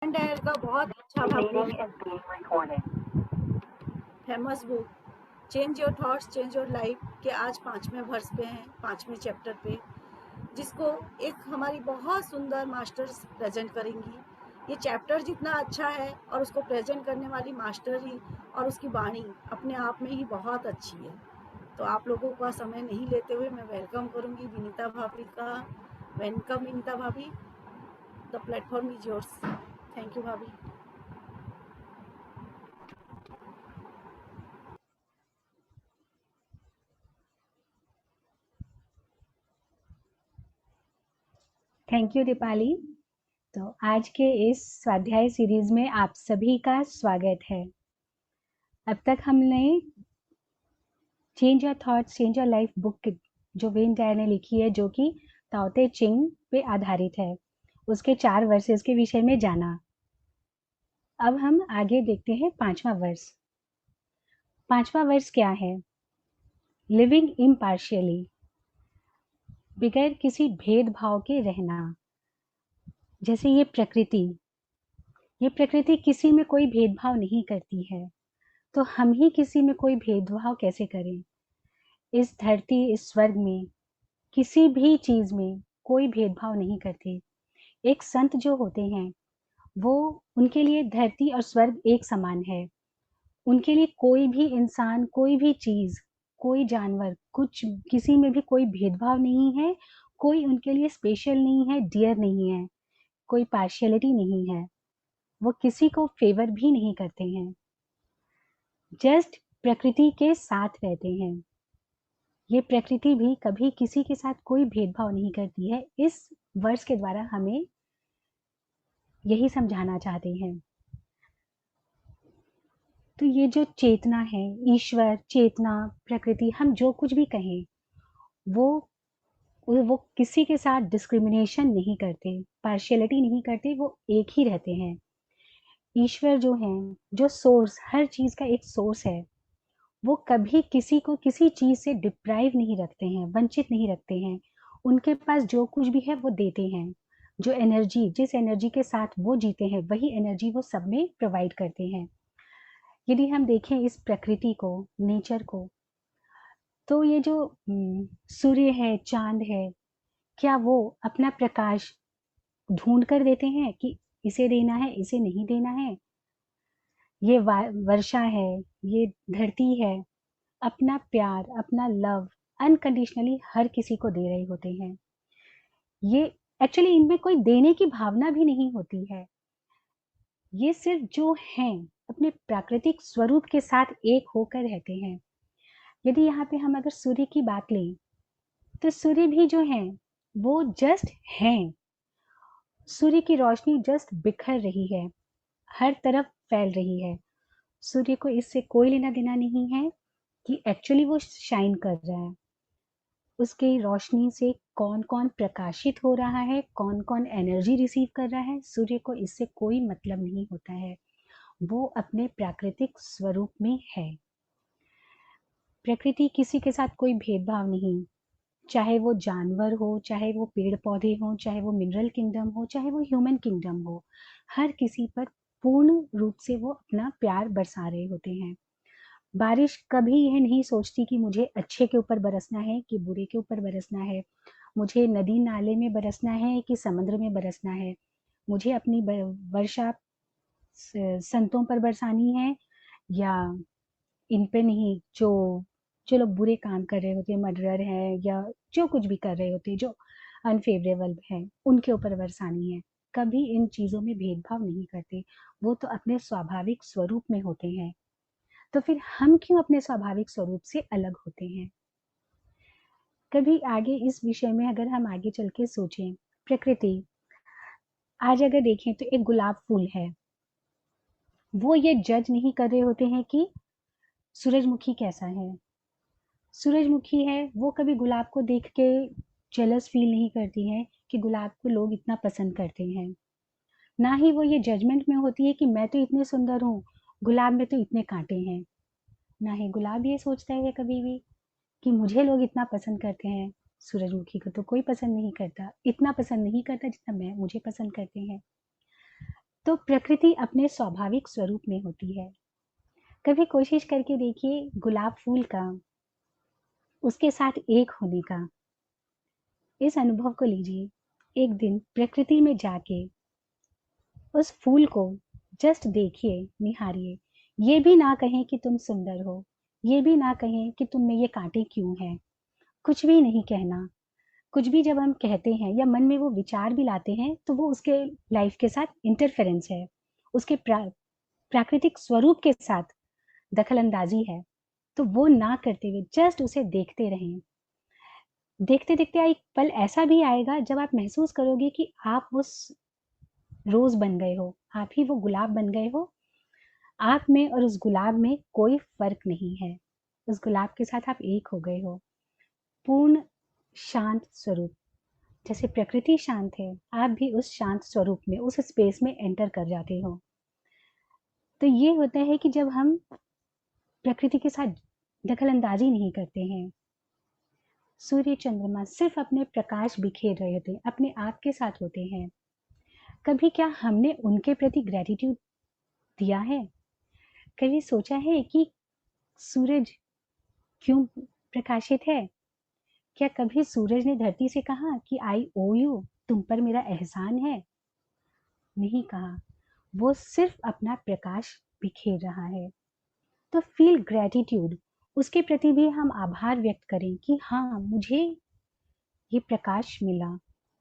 Dell का बहुत अच्छा बुक है, famous book change your thoughts change your life के आज 5वें वर्ष पे हैं, 5वें चैप्टर पे, जिसको एक हमारी बहुत सुंदर मास्टर्स प्रेजेंट करेंगी। ये चैप्टर जितना अच्छा है और उसको प्रेजेंट करने वाली मास्टर ही और उसकी वाणी अपने आप में ही बहुत अच्छी है। तो आप लोगों का समय नहीं लेते हुए मैं वेलकम करूंगी विनीता भाभी का। वेलकम विनीता भाभी, the platform is yours. Thank you भाभी। Thank you Deepali. तो आज के इस स्वाध्याय सीरीज में आप सभी का स्वागत है। अब तक हमने change your thoughts change your life book जो वेन डायर ने लिखी है, जो कि ताओ ते चिंग पे आधारित है, उसके 4 वर्सेस के विषय में जाना। अब हम आगे देखते हैं 5वां वर्स। 5वां वर्स क्या है? लिविंग इम्पार्शियली, बगैर किसी भेदभाव के रहना। जैसे ये प्रकृति किसी में कोई भेदभाव नहीं करती है, तो हम ही किसी में कोई भेदभाव कैसे करें? इस धरती, इस स्वर्ग में किसी भी चीज में कोई भेदभाव नहीं करते। एक संत जो होते हैं, वो उनके लिए धरती और स्वर्ग एक समान है। उनके लिए कोई भी इंसान, कोई भी चीज, कोई जानवर, कुछ किसी में भी कोई भेदभाव नहीं है। कोई उनके लिए स्पेशल नहीं है, डियर नहीं है, कोई पार्शियलिटी नहीं है। वो किसी को फेवर भी नहीं करते हैं, जस्ट प्रकृति के साथ रहते हैं। ये प्रकृति भी कभी किसी के साथ कोई भेदभाव नहीं करती है। इस वर्ष के द्वारा हमें यही समझाना चाहते हैं। तो ये जो चेतना है, ईश्वर, चेतना, प्रकृति, हम जो कुछ भी कहें, वो किसी के साथ डिस्क्रिमिनेशन नहीं करते, पार्शियलिटी नहीं करते, वो एक ही रहते हैं। ईश्वर जो है, जो सोर्स, हर चीज का एक सोर्स है, वो कभी किसी को किसी चीज से डिप्राइव नहीं रखते हैं, वंचित नहीं रखते हैं। उनके पास जो कुछ भी है वो देते हैं। जो एनर्जी, जिस एनर्जी के साथ वो जीते हैं, वही एनर्जी वो सब में प्रोवाइड करते हैं। यदि हम देखें इस प्रकृति को, नेचर को, तो ये जो सूर्य है, चांद है, क्या वो अपना प्रकाश ढूंढ कर देते हैं कि इसे देना है, इसे नहीं देना है? ये वर्षा है, ये धरती है, अपना प्यार, अपना लव अनकंडीशनली हर किसी को दे रहे होते हैं। ये एक्चुअली इनमें कोई देने की भावना भी नहीं होती है। ये सिर्फ जो हैं अपने प्राकृतिक स्वरूप के साथ एक होकर रहते हैं। यदि यहाँ पे हम अगर सूर्य की बात लें, तो सूर्य भी जो है वो जस्ट हैं। सूर्य की रोशनी जस्ट बिखर रही है, हर तरफ फैल रही है। सूर्य को इससे कोई लेना देना नहीं है कि एक्चुअली वो शाइन कर रहा है। उसकी रोशनी से कौन कौन प्रकाशित हो रहा है, कौन कौन एनर्जी रिसीव कर रहा है, सूर्य को इससे कोई मतलब नहीं होता है। वो अपने प्राकृतिक स्वरूप में है। प्रकृति किसी के साथ कोई भेदभाव नहीं, चाहे वो जानवर हो, चाहे वो पेड़ पौधे हो, चाहे वो मिनरल किंगडम हो, चाहे वो ह्यूमन किंगडम हो, हर किसी पर पूर्ण रूप से वो अपना प्यार बरसा रहे होते हैं। बारिश कभी यह नहीं सोचती कि मुझे अच्छे के ऊपर बरसना है कि बुरे के ऊपर बरसना है, मुझे नदी नाले में बरसना है कि समुद्र में बरसना है, मुझे अपनी वर्षा संतों पर बरसानी है या इन पे नहीं, जो जो लोग बुरे काम कर रहे होते हैं, मर्डरर है या जो कुछ भी कर रहे होते हैं, जो अनफेवरेबल है, उनके ऊपर बरसानी है। कभी इन चीजों में भेदभाव नहीं करते। वो तो अपने स्वाभाविक स्वरूप में होते हैं। तो फिर हम क्यों अपने स्वाभाविक स्वरूप से अलग होते हैं? कभी आगे इस विषय में अगर हम आगे चल के सोचें, प्रकृति आज अगर देखें तो एक गुलाब फूल है, वो ये जज नहीं कर रहे होते हैं कि सूरजमुखी कैसा है। सूरजमुखी है, वो कभी गुलाब को देख के जेलस फील नहीं करती है कि गुलाब को लोग इतना पसंद करते हैं। ना ही वो ये जजमेंट में होती है कि मैं तो इतने सुंदर हूँ, गुलाब में तो इतने कांटे हैं। ना ही गुलाब ये सोचता है कभी भी कि मुझे लोग इतना पसंद करते हैं, सूरजमुखी को तो कोई पसंद नहीं करता, इतना पसंद नहीं करता जितना मैं मुझे पसंद करते हैं। तो प्रकृति अपने स्वाभाविक स्वरूप में होती है। कभी कोशिश करके देखिए गुलाब फूल का, उसके साथ एक होने का। इस अनुभव को लीजिए। एक दिन प्रकृति में जाके उस फूल को जस्ट देखिए, निहारिए। ये भी ना कहें कि तुम सुंदर हो, ये भी ना कहें कि तुम में ये कांटे क्यों हैं, कुछ भी नहीं कहना। कुछ भी जब हम कहते हैं या मन में वो विचार भी लाते हैं तो वो उसके लाइफ के साथ इंटरफेरेंस है, उसके प्राकृतिक स्वरूप के साथ दखल अंदाजी है। तो वो ना करते हुए जस्ट उसे देखते रहें। देखते देखते एक पल ऐसा भी आएगा जब आप महसूस करोगे कि आप उस रोज बन गए हो, आप ही वो गुलाब बन गए हो। आप में और उस गुलाब में कोई फर्क नहीं है। उस गुलाब के साथ आप एक हो गए हो। पूर्ण शांत स्वरूप। जैसे प्रकृति शांत है, आप भी उस शांत स्वरूप में, उस स्पेस में एंटर कर जाते हो। तो ये होता है कि जब हम प्रकृति के साथ दखल अंदाजी नहीं करते हैं। सूर्य चंद्रमा सिर्फ अपने प्रकाश बिखेर रहे थे, अपने आप के साथ होते हैं। कभी क्या हमने उनके प्रति ग्रेटिट्यूड दिया है? कभी सोचा है कि सूरज क्यों प्रकाशित है? क्या कभी सूरज ने धरती से कहा कि आई ओ यू, तुम पर मेरा एहसान है? नहीं कहा। वो सिर्फ अपना प्रकाश बिखेर रहा है। तो फील ग्रेटिट्यूड, उसके प्रति भी हम आभार व्यक्त करें कि हाँ, मुझे ये प्रकाश मिला।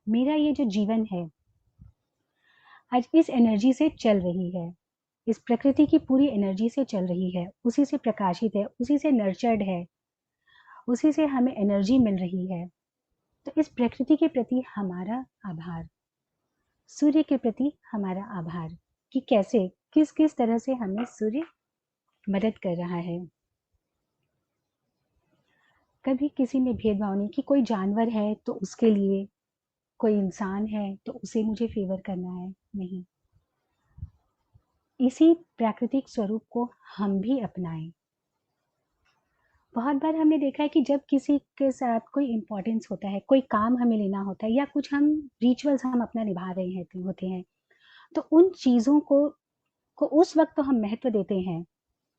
मेरा ये जो जीवन है आज इस एनर्जी से चल रही है, इस प्रकृति की पूरी एनर्जी से चल रही है, उसी से प्रकाशित है, उसी से नर्चर्ड है, उसी से हमें एनर्जी मिल रही है। तो इस प्रकृति के प्रति हमारा आभार, सूर्य के प्रति हमारा आभार कि कैसे, किस किस तरह से हमें सूर्य मदद कर रहा है। कभी किसी में भेदभाव नहीं कि कोई जानवर है तो उसके लिए, कोई इंसान है तो उसे मुझे फेवर करना है, नहीं। इसी प्राकृतिक स्वरूप को हम भी अपनाएं। बहुत बार हमने देखा है कि जब किसी के साथ कोई इम्पोर्टेंस होता है, कोई काम हमें लेना होता है या कुछ हम रिचुअल्स हम अपना निभा रहे हैं होते हैं, तो उन चीज़ों को उस वक्त तो हम महत्व देते हैं,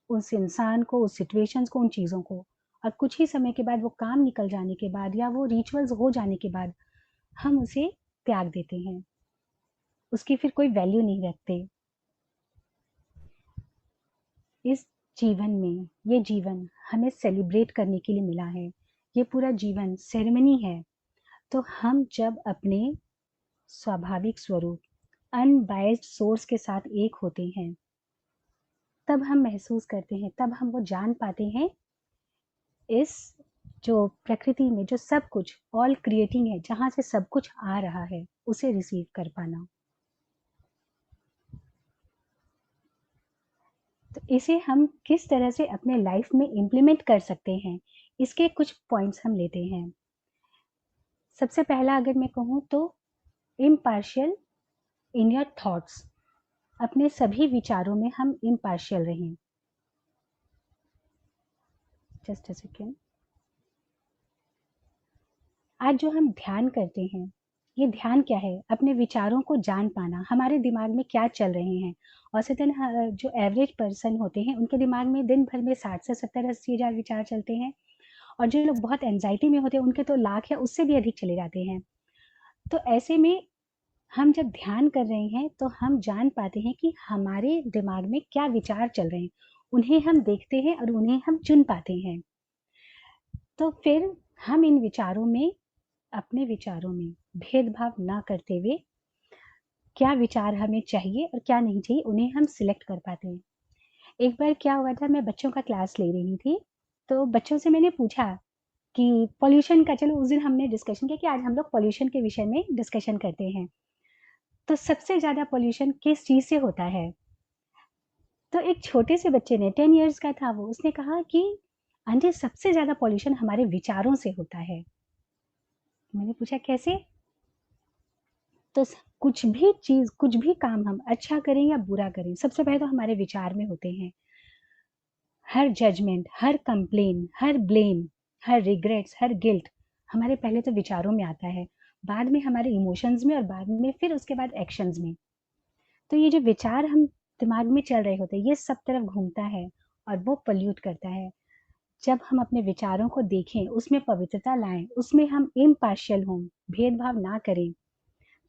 उस इंसान को, उस सिचुएशंस को, उन चीज़ों को। और कुछ ही समय के बाद वो काम निकल जाने के बाद या वो रिचुअल्स हो जाने के बाद हम उसे त्याग देते हैं, उसकी फिर कोई वैल्यू नहीं रखते। इस जीवन में, ये जीवन हमें सेलिब्रेट करने के लिए मिला है। ये पूरा जीवन सेरेमनी है। तो हम जब अपने स्वाभाविक स्वरूप, अनबायस्ड सोर्स के साथ एक होते हैं, तब हम महसूस करते हैं, तब हम वो जान पाते हैं इस जो प्रकृति में जो सब कुछ ऑल क्रिएटिंग है, जहाँ से सब कुछ आ रहा है, उसे रिसीव कर पाना। तो इसे हम किस तरह से अपने लाइफ में इम्प्लीमेंट कर सकते हैं, इसके कुछ पॉइंट्स हम लेते हैं। सबसे पहला अगर मैं कहूँ तो इम्पार्शियल इन योर थॉट्स। अपने सभी विचारों में हम इम्पार्शियल रहें। Just a second. आज जो हम ध्यान करते हैं, ये ध्यान क्या है? अपने विचारों को जान पाना, हमारे दिमाग में क्या चल रहे हैं। औसतन जो एवरेज पर्सन होते हैं उनके दिमाग में दिन भर में 60 से 70-80 हज़ार विचार चलते हैं, और जो लोग बहुत एंजाइटी में होते हैं उनके तो लाख या उससे भी अधिक चले जाते हैं। तो ऐसे में हम जब ध्यान कर रहे हैं तो हम जान पाते हैं कि हमारे दिमाग में क्या विचार चल रहे हैं, उन्हें हम देखते हैं और उन्हें हम चुन पाते हैं। तो फिर हम इन विचारों में, अपने विचारों में भेदभाव ना करते हुए क्या विचार हमें चाहिए और क्या नहीं चाहिए, उन्हें हम सिलेक्ट कर पाते हैं। एक बार क्या हुआ था, मैं बच्चों का क्लास ले रही थी, तो बच्चों से मैंने पूछा कि पॉल्यूशन का, चलो उस दिन हमने डिस्कशन किया कि आज हम लोग पॉल्यूशन के विषय में डिस्कशन करते हैं। तो सबसे ज़्यादा पॉल्यूशन किस चीज़ से होता है? तो एक छोटे से बच्चे ने, 10 इयर्स का था वो, उसने कहा कि आंटी सबसे ज़्यादा पॉल्यूशन हमारे विचारों से होता है। मैंने पूछा कैसे? तो कुछ भी चीज़, कुछ भी काम हम अच्छा करें या बुरा करें, सबसे पहले तो हमारे विचार में होते हैं। हर जजमेंट, हर कंप्लेन, हर ब्लेम, हर रिग्रेट्स, हर गिल्ट हमारे पहले तो विचारों में आता है, बाद में हमारे इमोशंस में, और बाद में फिर उसके बाद एक्शंस में। तो ये जो विचार हम दिमाग में चल रहे होते हैं, ये सब तरफ घूमता है और वो पॉल्यूट करता है। जब हम अपने विचारों को देखें, उसमें पवित्रता लाएं, उसमें हम इम्पार्शियल हों, भेदभाव ना करें,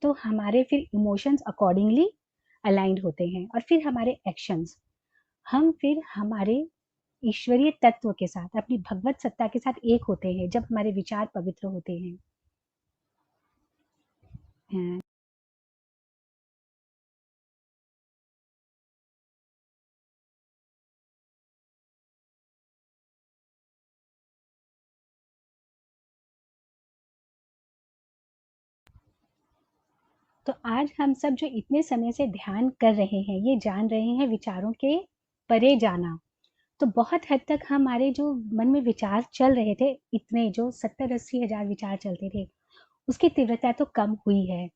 तो हमारे फिर इमोशंस अकॉर्डिंगली अलाइंड होते हैं और फिर हमारे एक्शंस, हम फिर हमारे ईश्वरीय तत्व के साथ, अपनी भगवत सत्ता के साथ एक होते हैं जब हमारे विचार पवित्र होते हैं। तो आज हम सब जो इतने समय से ध्यान कर रहे हैं, ये जान रहे हैं विचारों के परे जाना, तो बहुत हद तक हमारे जो मन में विचार चल रहे थे, इतने जो 70-80 हजार विचार चलते थे, उसकी तीव्रता तो कम हुई है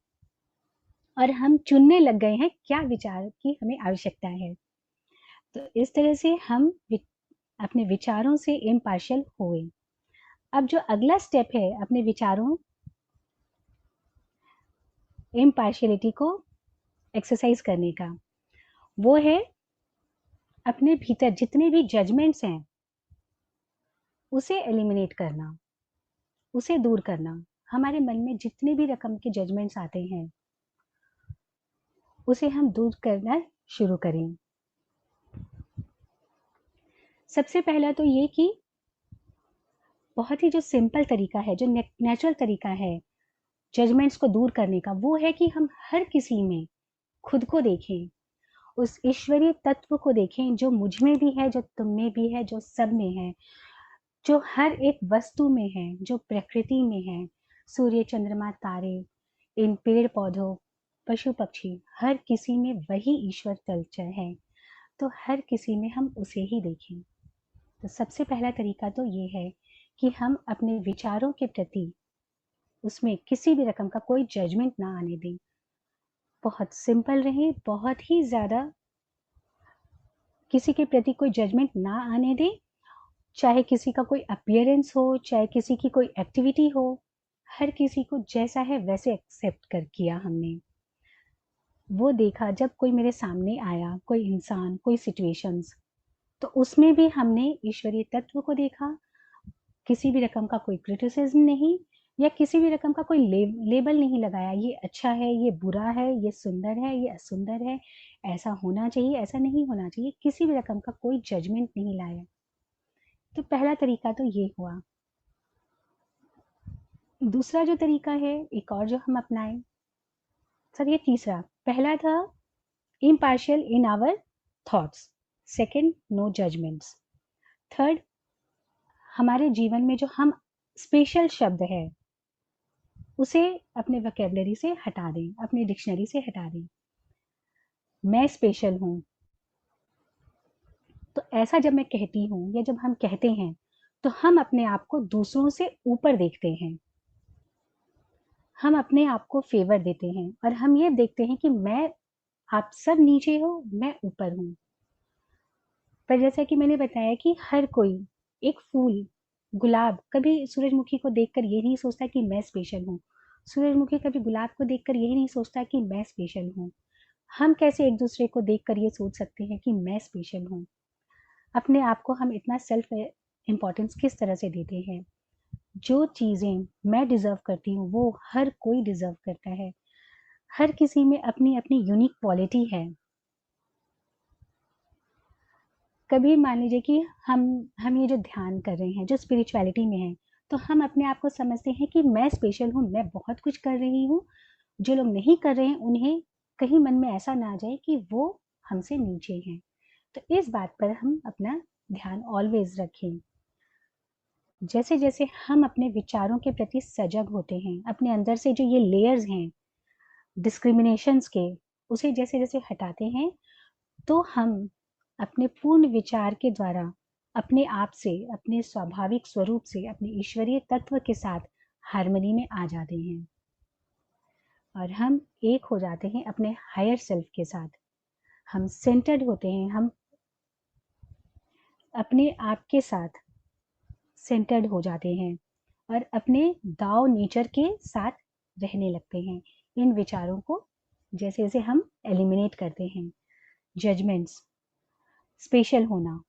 और हम चुनने लग गए हैं क्या विचार की हमें आवश्यकता है। तो इस तरह से हम अपने विचारों से इम्पार्शियल हुए। अब जो अगला स्टेप है अपने विचारों इम्पार्शियलिटी को एक्सरसाइज करने का, वो है अपने भीतर जितने भी जजमेंट्स हैं उसे एलिमिनेट करना, उसे दूर करना। हमारे मन में जितने भी रकम के जजमेंट्स आते हैं उसे हम दूर करना शुरू करें। सबसे पहला तो ये कि बहुत ही जो सिंपल तरीका है, जो नेचुरल तरीका है जजमेंट्स को दूर करने का, वो है कि हम हर किसी में खुद को देखें, उस ईश्वरीय तत्व को देखें जो मुझ में भी है, जो तुम में भी है, जो सब में है, जो हर एक वस्तु में है, जो प्रकृति में है, सूर्य, चंद्रमा, तारे, इन पेड़ पौधों, पशु पक्षी, हर किसी में वही ईश्वर तलचर है। तो हर किसी में हम उसे ही देखें। तो सबसे पहला तरीका तो ये है कि हम अपने विचारों के प्रति उसमें किसी भी रकम का कोई जजमेंट ना आने दें। बहुत सिंपल रहें, बहुत ही ज़्यादा किसी के प्रति कोई जजमेंट ना आने दें, चाहे किसी का कोई अपीयरेंस हो, चाहे किसी की कोई एक्टिविटी हो, हर किसी को जैसा है वैसे एक्सेप्ट कर किया हमने। वो देखा जब कोई मेरे सामने आया, कोई इंसान, कोई सिचुएशंस, तो उसमें भी हमने ईश्वरीय तत्व को देखा, किसी भी रकम का कोई क्रिटिसिज्म नहीं या किसी भी रकम का कोई लेबल नहीं लगाया, ये अच्छा है, ये बुरा है, ये सुंदर है, ये असुंदर है, ऐसा होना चाहिए, ऐसा नहीं होना चाहिए, किसी भी रकम का कोई जजमेंट नहीं लाया। तो पहला तरीका तो ये हुआ। दूसरा जो तरीका है, एक और जो हम अपनाएं, सर ये तीसरा, पहला था impartial in our thoughts, second no judgements, third हमारे जीवन में जो हम स्पेशल शब्द है उसे अपने वोकेबलरी से हटा दें, अपनी डिक्शनरी से हटा दें। मैं स्पेशल हूँ, तो ऐसा जब मैं कहती हूँ या जब हम कहते हैं तो हम अपने आप को दूसरों से ऊपर देखते हैं, हम अपने आप को फेवर देते हैं और हम ये देखते हैं कि मैं, आप सब नीचे हो, मैं ऊपर हूँ। पर जैसा कि मैंने बताया कि हर कोई, एक फूल, गुलाब कभी सूरजमुखी को देखकर ये नहीं सोचता कि मैं स्पेशल हूँ, सूरजमुखी कभी गुलाब को देखकर यही नहीं सोचता कि मैं स्पेशल हूँ। हम कैसे एक दूसरे को देखकर ये सोच सकते हैं कि मैं स्पेशल हूँ? अपने आप को हम इतना सेल्फ इम्पोर्टेंस किस तरह से देते हैं? जो चीज़ें मैं डिज़र्व करती हूँ वो हर कोई डिज़र्व करता है। हर किसी में अपनी अपनी यूनिक क्वालिटी है। कभी मान लीजिए कि हम ये जो ध्यान कर रहे हैं, जो स्पिरिचुअलिटी में है, तो हम अपने आप को समझते हैं कि मैं स्पेशल हूँ, मैं बहुत कुछ कर रही हूँ। जो लोग नहीं कर रहे हैं उन्हें कहीं मन में ऐसा ना आ जाए कि वो हमसे नीचे हैं। तो इस बात पर हम अपना ध्यान ऑलवेज रखें। जैसे जैसे हम अपने विचारों के प्रति सजग होते हैं, अपने अंदर से जो ये लेयर्स हैं डिस्क्रिमिनेशंस के, उसे जैसे जैसे हटाते हैं, तो हम अपने पूर्ण विचार के द्वारा अपने आप से, अपने स्वाभाविक स्वरूप से, अपने ईश्वरीय तत्व के साथ हार्मनी में आ जाते हैं और हम एक हो जाते हैं अपने हायर सेल्फ के साथ। हम सेंटर्ड होते हैं, हम अपने आप के साथ सेंटर्ड हो जाते हैं और अपने दाव नेचर के साथ रहने लगते हैं, इन विचारों को जैसे जैसे हम एलिमिनेट करते हैं जजमेंट्स, स्पेशल होना।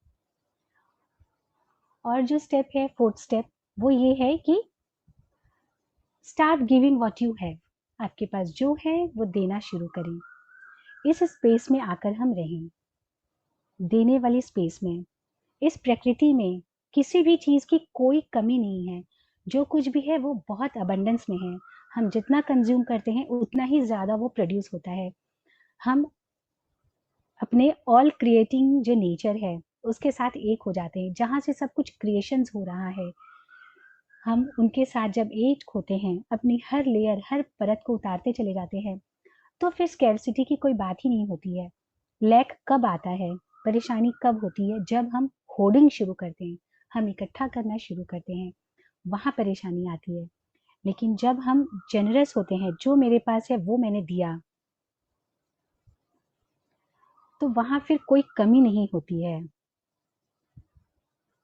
और जो स्टेप है, फोर्थ स्टेप, वो ये है कि start giving what you have. आपके पास जो है वो देना शुरू करें। इस स्पेस में आकर हम रहें, देने वाली स्पेस में। इस प्रकृति में किसी भी चीज़ की कोई कमी नहीं है। जो कुछ भी है वो बहुत अबंडेंस में है। हम जितना कंज्यूम करते हैं उतना ही ज़्यादा वो प्रोड्यूस होता है। हम अपने ऑल क्रिएटिंग जो नेचर है उसके साथ एक हो जाते हैं। जहाँ से सब कुछ क्रिएशंस हो रहा है, हम उनके साथ जब एक होते हैं, अपनी हर लेयर, हर परत को उतारते चले जाते हैं, तो फिर स्कैर्सिटी की कोई बात ही नहीं होती है। लैक कब आता है, परेशानी कब होती है? जब हम होर्डिंग शुरू करते हैं, हम इकट्ठा करना शुरू करते हैं, वहाँ परेशानी आती है। लेकिन जब हम जेनरस होते हैं, जो मेरे पास है वो मैंने दिया, तो वहाँ फिर कोई कमी नहीं होती है।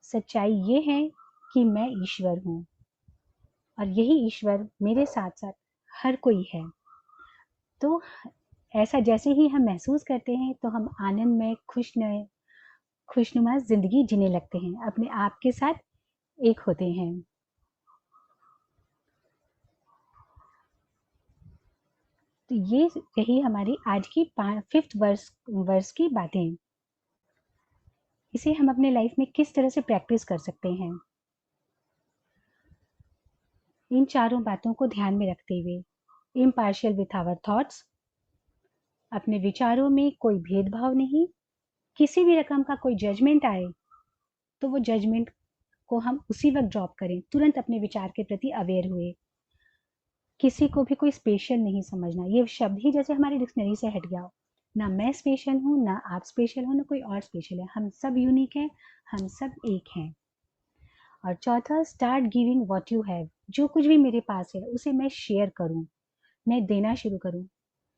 सच्चाई ये है कि मैं ईश्वर हूँ और यही ईश्वर मेरे साथ साथ हर कोई है। तो ऐसा जैसे ही हम महसूस करते हैं तो हम आनंद में खुशनुमा जिंदगी जीने लगते हैं, अपने आप के साथ एक होते हैं। तो ये यही हमारी आज की 5th वर्ष की बातें। इसे हम अपने लाइफ में किस तरह से प्रैक्टिस कर सकते हैं? इन चारों बातों को ध्यान में रखते हुए, इम्पार्शियल विथ आवर थॉट्स, अपने विचारों में कोई भेदभाव नहीं। किसी भी रकम का कोई जजमेंट आए तो वो जजमेंट को हम उसी वक्त ड्रॉप करें, तुरंत अपने विचार के प्रति अवेयर हुए। किसी को भी कोई स्पेशल नहीं समझना। ये शब्द ही जैसे हमारी डिक्शनरी से हट गया हो। ना मैं स्पेशल हूँ, ना आप स्पेशल हो, ना कोई और स्पेशल है। हम सब यूनिक हैं, हम सब एक हैं। और चौथा, start giving what you have. जो कुछ भी मेरे पास है उसे मैं शेयर करूँ, मैं देना शुरू करूँ।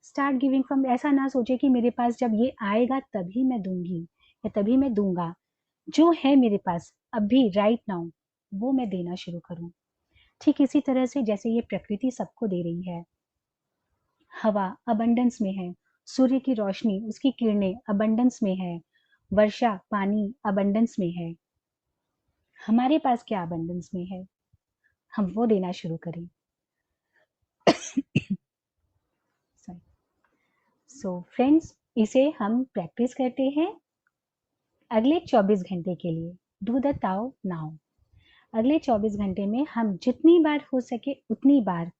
स्टार्ट गिविंग फ्रॉम, ऐसा ना सोचे कि मेरे पास जब ये आएगा तभी मैं दूंगी या तभी मैं दूंगा। जो है मेरे पास अभी राइट नाउ, वो मैं देना शुरू करूं। ठीक इसी तरह से जैसे ये प्रकृति सबको दे रही है। हवा अबंडेंस में है, सूर्य की रोशनी, उसकी किरणें अबंडेंस में है, वर्षा पानी अबंडेंस में है। हमारे पास क्या अबंडेंस में है, हम वो देना शुरू करें। सो फ्रेंड्स, इसे हम प्रैक्टिस करते हैं अगले 24 घंटे के लिए। Do the Tao now. अगले 24 घंटे में हम जितनी बार हो सके उतनी बार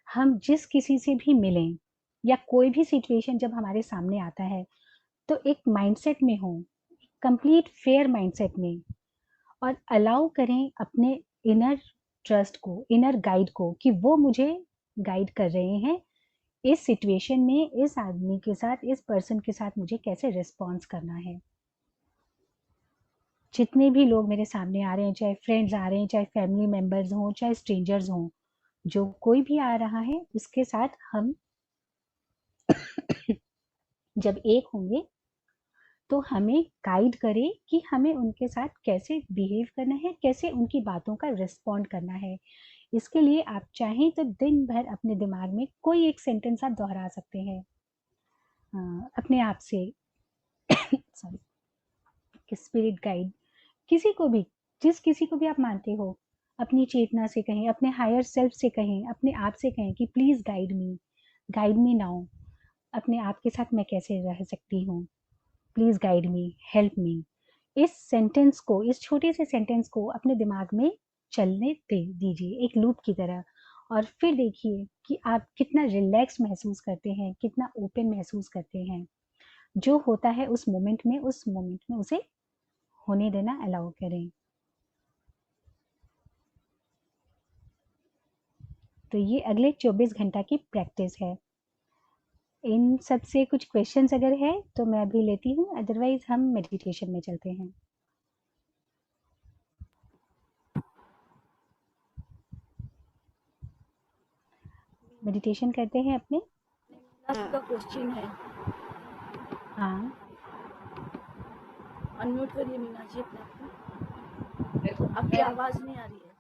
हम जिस किसी से भी मिलें या कोई भी सिचुएशन जब हमारे सामने आता है तो एक माइंडसेट में हो, कंप्लीट फेयर माइंडसेट में, और अलाउ करें अपने इनर ट्रस्ट को, इनर गाइड को, कि वो मुझे गाइड कर रहे हैं इस सिचुएशन में, इस आदमी के साथ, इस पर्सन के साथ मुझे कैसे रिस्पॉन्स करना है। जितने भी लोग मेरे सामने आ रहे हैं, चाहे फ्रेंड्स आ रहे हैं, चाहे फैमिली मेंबर्स हों, चाहे स्ट्रेंजर्स हों, जो कोई भी आ रहा है उसके साथ हम जब एक होंगे तो हमें गाइड करे कि हमें उनके साथ कैसे बिहेव करना है, कैसे उनकी बातों का रिस्पॉन्ड करना है। इसके लिए आप चाहें तो दिन भर अपने दिमाग में कोई एक सेंटेंस आप दोहरा सकते हैं अपने आप से। सॉरी, स्पिरिट गाइड, किसी को भी, जिस किसी को भी आप मानते हो, अपनी चेतना से कहें, अपने हायर सेल्फ से कहें, अपने आप से कहें कि प्लीज गाइड मी नाउ। अपने आप के साथ मैं कैसे रह सकती हूँ, please guide me, help me. इस सेंटेंस को, इस छोटे से सेंटेंस को अपने दिमाग में चलने दे दीजिए एक लूप की तरह, और फिर देखिए कि आप कितना रिलैक्स महसूस करते हैं, कितना ओपन महसूस करते हैं। जो होता है उस मोमेंट में उसे होने देना अलाउ करें। तो ये अगले 24 घंटा की प्रैक्टिस है। इन सब से कुछ क्वेश्चंस अगर है तो मैं अभी लेती हूँ, अदरवाइज हम मेडिटेशन में चलते हैं। मेडिटेशन करते हैं अपने। का क्वेश्चन है। हाँ, अनम्यूट करिए मीना जी अपने आप को। आपकी आवाज नहीं आ रही है।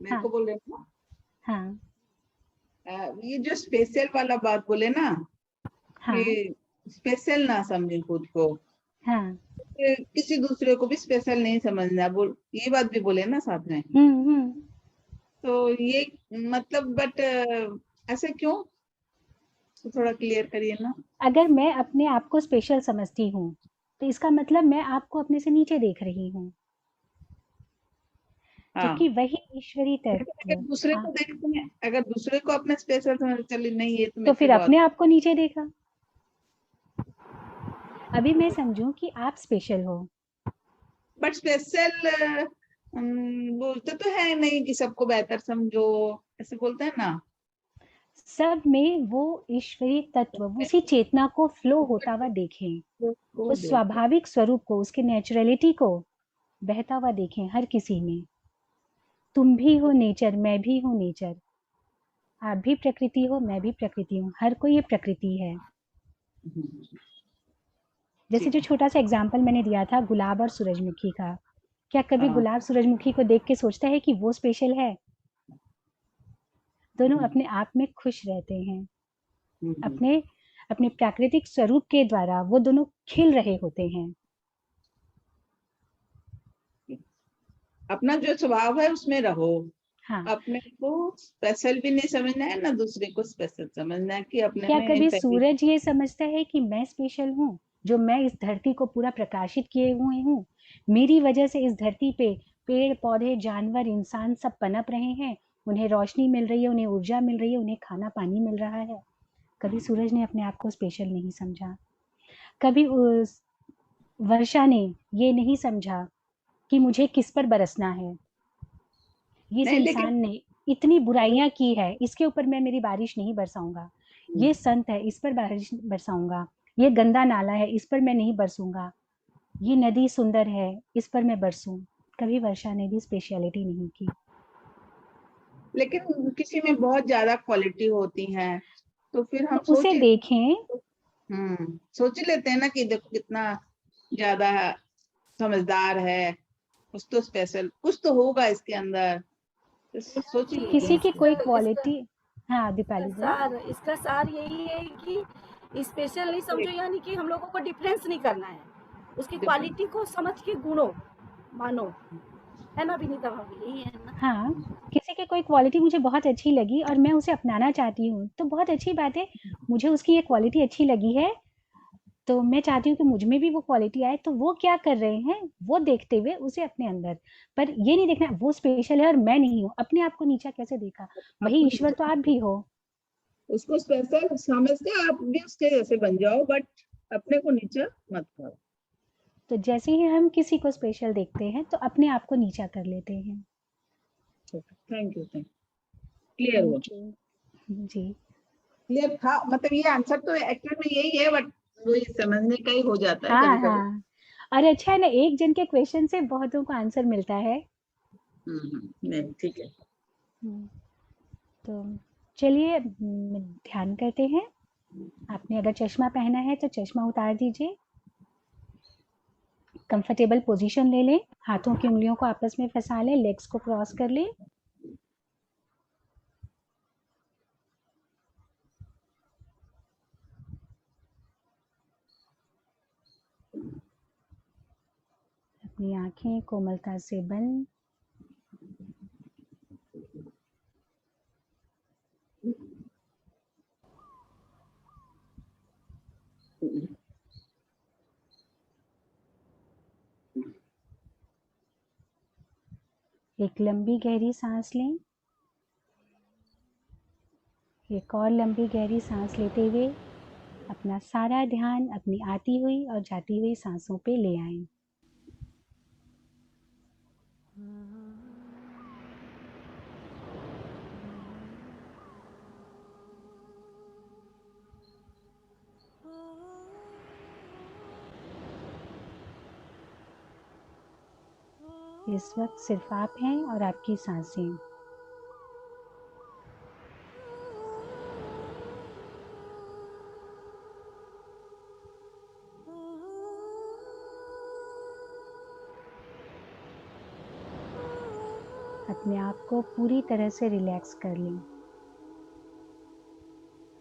मेरे को बोल रहे हैं ना, हाँ, ये जो स्पेशल वाला बात बोले ना, हाँ कि स्पेशल ना समझे खुद को, हाँ किसी दूसरे को भी स्पेशल नहीं समझना, ये बात भी बोले ना साथ में। तो ये मतलब बट ऐसे क्यों, तो थोड़ा क्लियर करिए ना। अगर मैं अपने आप को स्पेशल समझती हूँ तो इसका मतलब मैं आपको अपने से नीचे देख रही हूँ, हाँ, जबकि वही ईश्वरी अगर तत्व दूसरे को देखते हैं, अगर दूसरे को अपना स्पेशल समझ, चलिए नहीं ये तो तो मेरे से फिर बहुत, अपने आप को नीचे देखा। अभी मैं समझूं कि आप स्पेशल हो, बट स्पेशल बोलते तो है नहीं कि सबको बेहतर समझो, ऐसे बोलते हैं ना। सब में वो ईश्वरी तत्व, उसी चेतना को फ्लो होता हुआ देखें, वो उस स्वाभाविक स्वरूप को, उसकी नेचुरलिटी को बहता हुआ देखें हर किसी में। तुम भी हो नेचर, मैं भी हूँ नेचर, आप भी प्रकृति हो, मैं भी प्रकृति हूँ, हर कोई ये प्रकृति है। जैसे जो छोटा सा एग्जाम्पल मैंने दिया था गुलाब और सूरजमुखी का, क्या कभी हाँ। गुलाब सूरजमुखी को देख के सोचता है कि वो स्पेशल है? दोनों अपने आप में खुश रहते हैं, अपने अपने प्राकृतिक स्वरूप के द्वारा वो दोनों खिल रहे होते हैं। अपना जो स्वभाव है उसमें रहो। हाँ, अपने को स्पेशल भी नहीं समझना है ना दूसरे को स्पेशल समझना है, कि अपने क्या में कभी पहले सूरज ये समझता है कि मैं स्पेशल हूँ, जो मैं इस धरती को पूरा प्रकाशित किए हुए हूँ, मेरी वजह से इस धरती पे पेड़ पौधे जानवर इंसान सब पनप रहे हैं, उन्हें रोशनी मिल रही है, उन्हें ऊर्जा मिल रही है, उन्हें खाना पानी मिल रहा है। कभी सूरज ने अपने आप को स्पेशल नहीं समझा। कभी उस वर्षा ने ये नहीं समझा कि मुझे किस पर बरसना है। इस नहीं, लेकिन इंसान ने इतनी बुराइयां की है, इसके ऊपर मैं मेरी बारिश नहीं बरसाऊंगा। ये संत है, इस पर बारिश बरसाऊंगा। ये गंदा नाला है, इस पर मैं नहीं बरसूंगा। ये नदी सुंदर है, इस पर मैं बरसूं। कभी वर्षा ने भी स्पेशलिटी नहीं की। लेकिन किसी में बहुत ज्यादा क्वालिटी होती है, तो फिर हम तो उसे देखें। सोच ही लेते हैं ना कि देखो कितना ज्यादा समझदार है, कुछ तो स्पेशल, कुछ तो होगा इसके अंदर, तो सोच ही लेते किसी हैं की इसको। कोई क्वालिटी। हाँ दीपाली बोलो। इसका सार यही है कि स्पेशल नहीं समझो, यानी कि हम लोगों को डिफरेंस नहीं करना है, उसकी क्वालिटी को समझ के गुणों मानो, है ना विनीता भाभी, यही है ना। हाँ, किसी की कोई क्वालिटी मुझे बहुत अच्छी लगी और मैं उसे अपनाना चाहती हूँ, तो बहुत अच्छी बात है। मुझे उसकी ये क्वालिटी अच्छी लगी है, तो मैं चाहती हूँ कि मुझ में भी वो क्वालिटी आए। तो वो क्या कर रहे हैं, वो देखते हुए उसे अपने अंदर, पर ये नहीं देखना वो स्पेशल है और मैं नहीं हूँ। अपने आप को नीचा कैसे देखा? वही ईश्वर तो आप भी हो। उसको स्पेशल समझ के आप भी उसके जैसे बन जाओ, बट अपने को नीचा मत करो। तो जैसे ही हम किसी को स्पेशल देखते हैं तो अपने आप को नीचा कर लेते हैं। थैंक यू, क्लियर हुआ। थैंक यू जी। क्लियर था, मतलब ये आंसर तो एक्चुअल में यही है, बट वो ये समझने का ही हो जाता है हाँ कभी कभी। हाँ, और अच्छा है ना, एक जन के क्वेश्चन से बहुतों को आंसर मिलता है। नहीं ठीक है। तो चलिए ध्यान करते हैं। आपने अगर चश्मा पहना है तो चश्मा उतार दीजिए, कंफर्टेबल पोजीशन ले लें, हाथों की उंगलियों को आपस में फंसा लें, लेग्स को क्रॉस कर लें। अपनी आंखें कोमलता से बंद। एक लंबी गहरी सांस लें। एक और लंबी गहरी सांस लेते हुए अपना सारा ध्यान अपनी आती हुई और जाती हुई सांसों पे ले आएं। इस वक्त सिर्फ आप हैं और आपकी सांसें। अपने आप को पूरी तरह से रिलैक्स कर लें।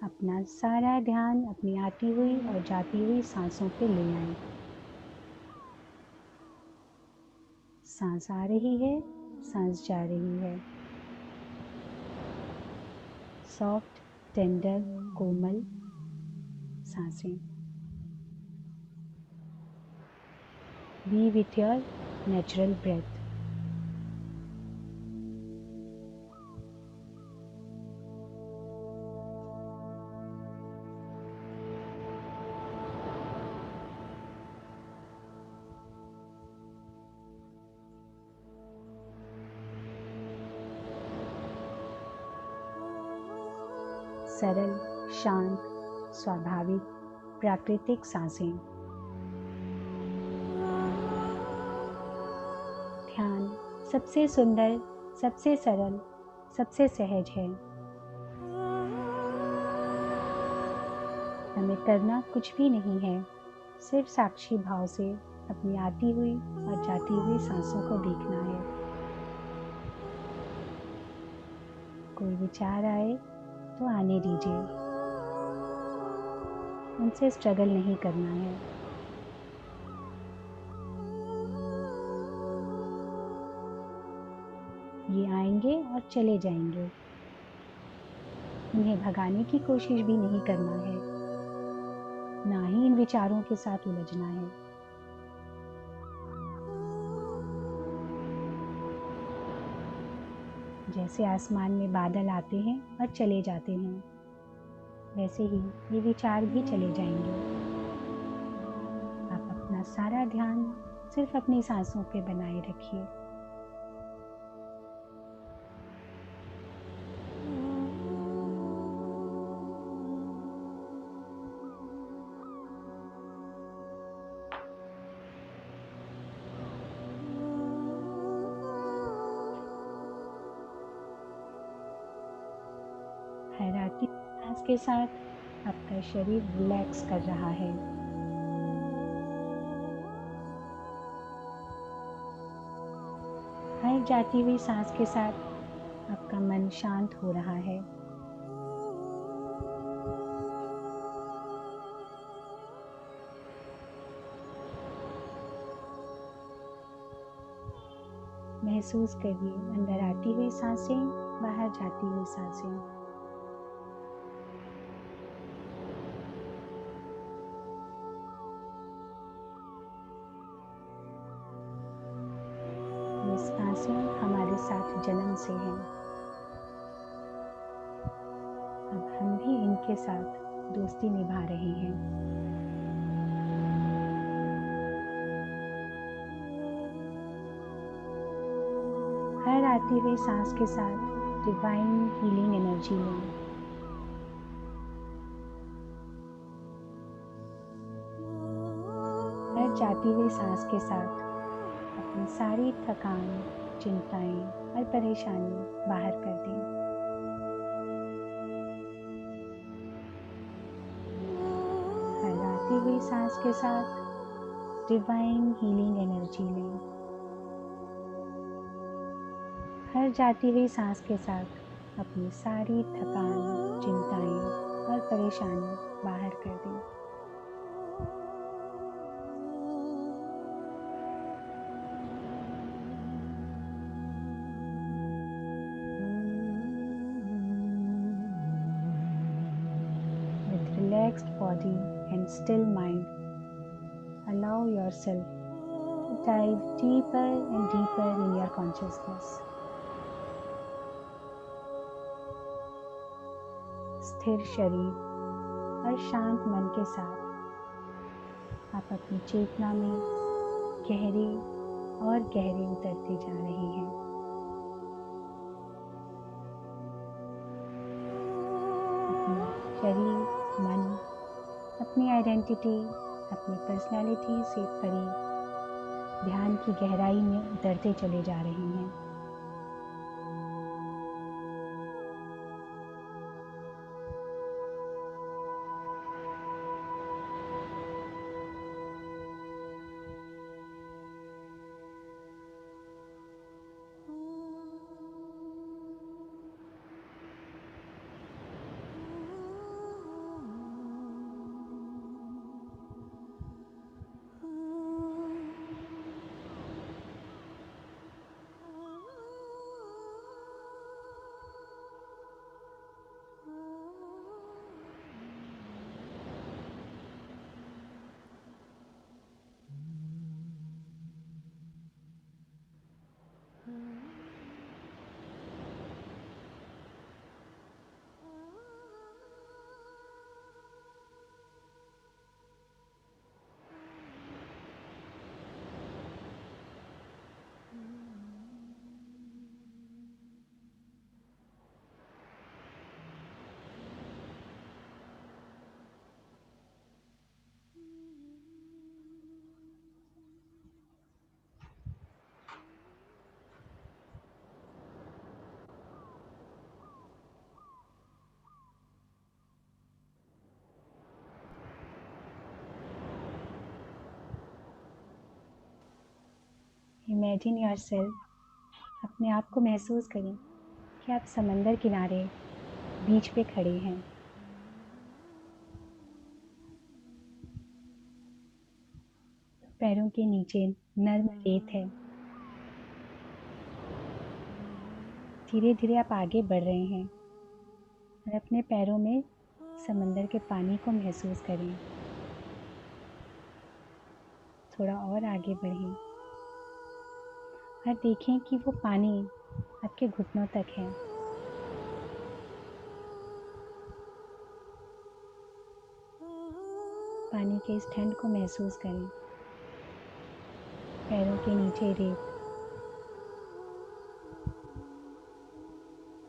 अपने अपना सारा ध्यान अपनी आती हुई और जाती हुई सांसों पे ले आएं। सांस आ रही है, सांस जा रही है। सॉफ्ट, टेंडर, कोमल सांसें। Be with your natural breath. सरल, शांत, स्वाभाविक, प्राकृतिक सांसें। ध्यान सबसे सुंदर, सबसे सरल, सबसे सहज है। हमें करना कुछ भी नहीं है, सिर्फ साक्षी भाव से अपनी आती हुई और जाती हुई सांसों को देखना है। कोई विचार आए तो आने दीजिए, उनसे स्ट्रगल नहीं करना है। ये आएंगे और चले जाएंगे, उन्हें भगाने की कोशिश भी नहीं करना है, ना ही इन विचारों के साथ उलझना है। जैसे आसमान में बादल आते हैं और चले जाते हैं, वैसे ही ये विचार भी चले जाएंगे। आप अपना सारा ध्यान सिर्फ अपनी सांसों पे बनाए रखिए। हर आती सांस के साथ आपका शरीर रिलैक्स कर रहा है। हर जाती हुई सांस के साथ आपका मन शांत हो रहा है। महसूस करिए अंदर आती हुई सांसें, बाहर जाती हुई सांसें। ये सांसें हमारे साथ जन्म से हैं। अब हम भी इनके साथ दोस्ती निभा रहे हैं। हर आती हुई सांस के साथ डिवाइन हीलिंग एनर्जी लें। हर जाती हुई सांस के साथ अपनी सारी थकान, चिंताएं और परेशानी बाहर कर दें। हर आती हुई सांस के साथ डिवाइन हीलिंग एनर्जी लें। हर जाती हुई सांस के साथ अपनी सारी थकान, चिंताएं और परेशानी बाहर कर दें। With relaxed body and still mind, allow yourself to dive deeper and deeper in your consciousness. स्थिर शरीर और शांत मन के साथ आप अपनी चेतना में गहरे और गहरे उतरते जा रहे हैं। अपने शरीर, मन, अपनी आइडेंटिटी, अपनी पर्सनैलिटी से परे ध्यान की गहराई में उतरते चले जा रहे हैं। इमेजिन योरसेल्फ, अपने आप को महसूस करें कि आप समंदर किनारे बीच पे खड़े हैं। पैरों के नीचे नर्म रेत है। धीरे धीरे आप आगे बढ़ रहे हैं और अपने पैरों में समंदर के पानी को महसूस करें। थोड़ा और आगे बढ़ें और देखें कि वो पानी आपके घुटनों तक है। पानी के इस ठंड को महसूस करें। पैरों के नीचे रेत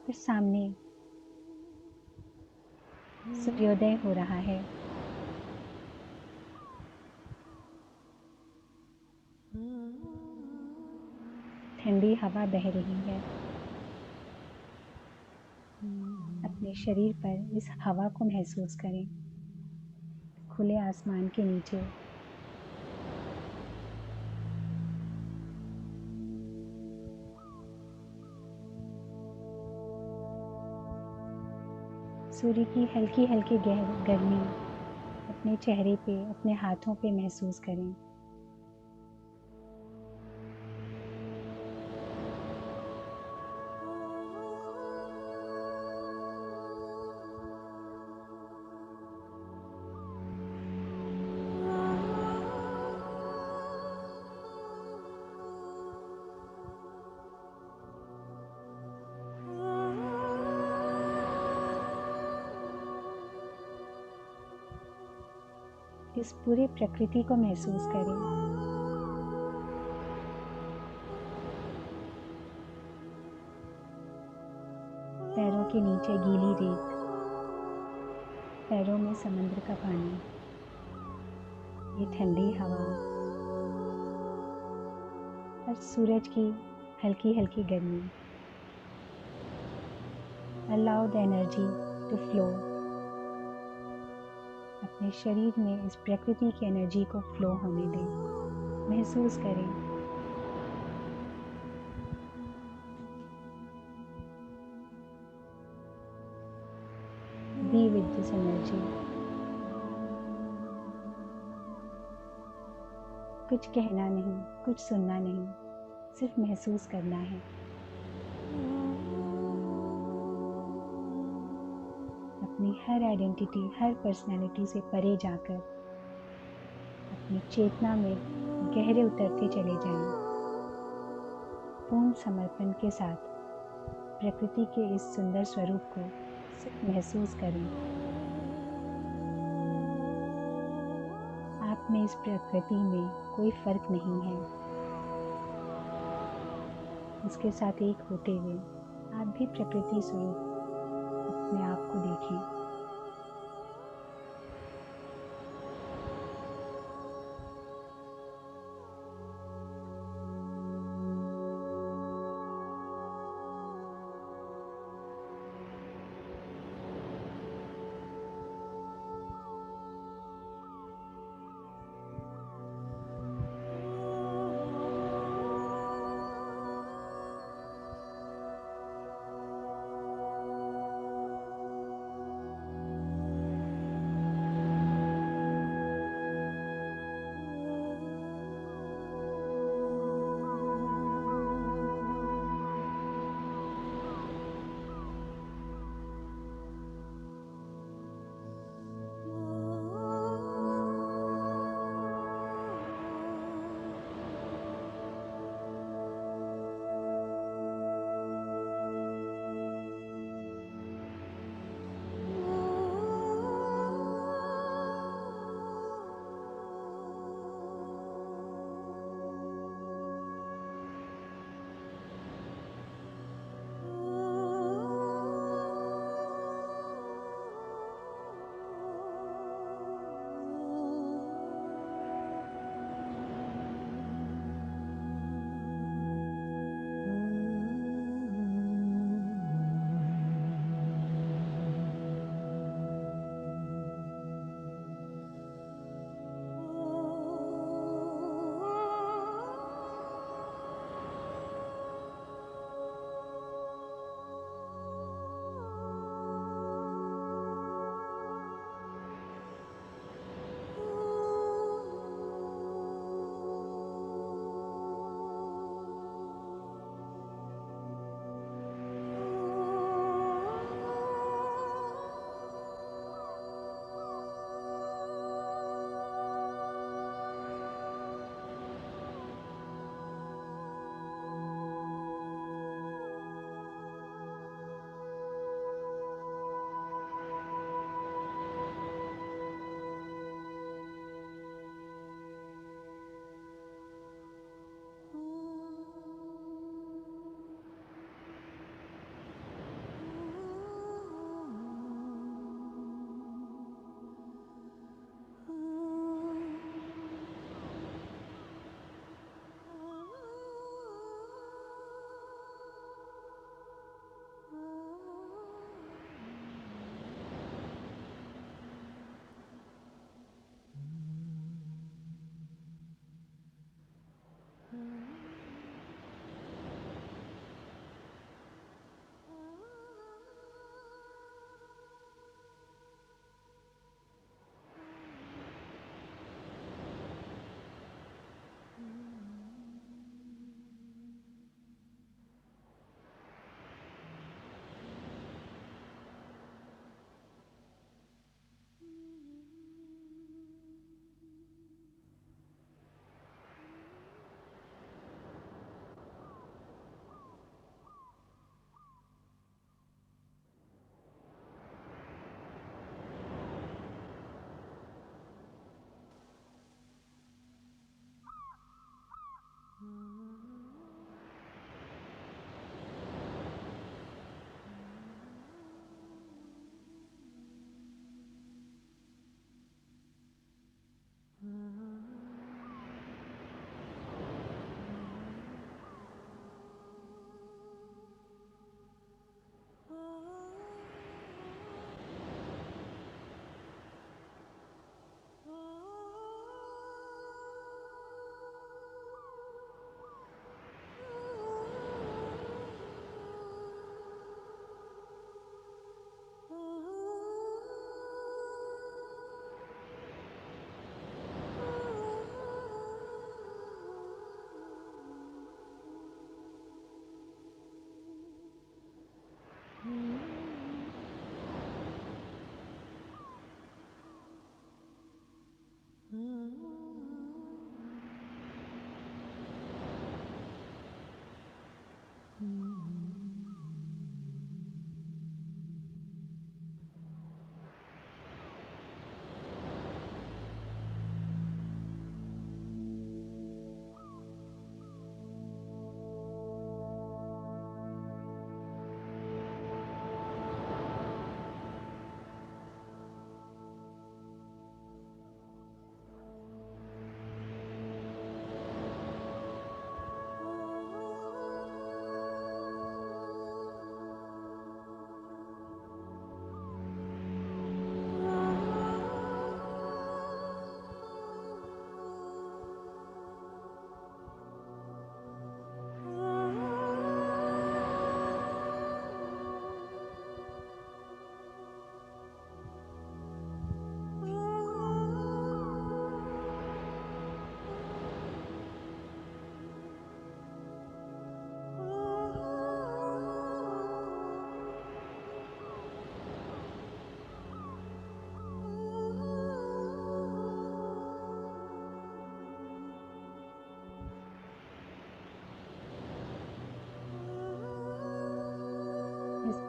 और सामने सूर्योदय हो रहा है। ठंडी हवा बह रही है। अपने शरीर पर इस हवा को महसूस करें। खुले आसमान के नीचे सूर्य की हल्की हल्की गर्मी अपने चेहरे पे, अपने हाथों पे महसूस करें। इस पूरी प्रकृति को महसूस करें। पैरों के नीचे गीली रेत, पैरों में समुद्र का पानी, ये ठंडी हवा और सूरज की हल्की हल्की गर्मी। Allow the energy to flow. अपने शरीर में इस प्रकृति की एनर्जी को फ्लो होने दें। महसूस करें। Be with this energy. कुछ कहना नहीं, कुछ सुनना नहीं, सिर्फ महसूस करना है। अपनी हर आइडेंटिटी, हर पर्सनैलिटी से परे जाकर अपनी चेतना में गहरे उतरते चले जाएं। पूर्ण समर्पण के साथ प्रकृति के इस सुंदर स्वरूप को सिर्फ महसूस करें। आप में इस प्रकृति में कोई फर्क नहीं है। इसके साथ एक होते हुए आप भी प्रकृति स्वरूप अपने आप को देखें।